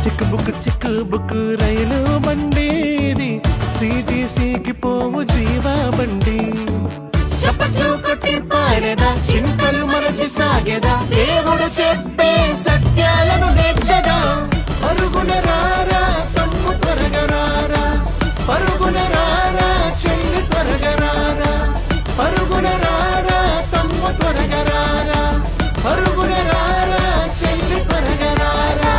చిక్కు బుక్కు రైలు బండి ఇది సిటీసీకి పోవు జీవా బండి. చప్పట్లు కొట్టి పాడేదా, చింతలు మరచి సాగేదా, దేవుడు చెప్పే సత్యాలను నేర్చదా. పరుగున రారా తమ్ము త్వరగా రారా, పరుగున రారా చెల్లి త్వరగా రారా, పరుగున రారా తమ్ము త్వరగా రారా, పరుగున రారా చెల్లి త్వరగా రారా.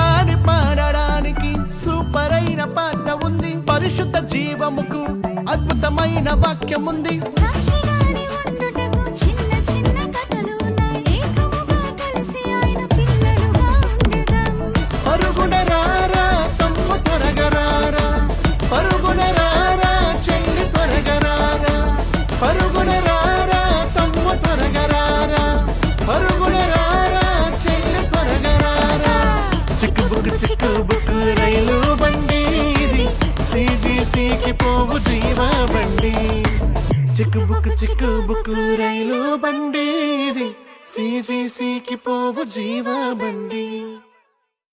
ఆడి పాడడానికి సూపర్ అయిన పాట ఉంది, పరిశుద్ధ జీవముకు అద్భుతమైన వాక్యం ఉంది. సాక్షిగానే ఉండుటకు చిన్న చిన్న కథలు ఉన్నాయి, ఏకముగా కలిసి ఆయన పిల్లలుగా ఉండెదం. పరుగున రారా తమ్ము త్వరగా రారా, పరుగున రారా చెల్లి త్వరగా రారా, పరుగున రారా తమ్ము త్వరగా రారా, పరుగున రారా చెల్లి త్వరగా రారా. చిక్కు బుక్కు రైలు బండి ఇది సిటీసీకి పోవు జీవా బండి. చిక్కు బుక్కు రైలు బండి ఇది సిటీసీకి పోవు జీవా బండి.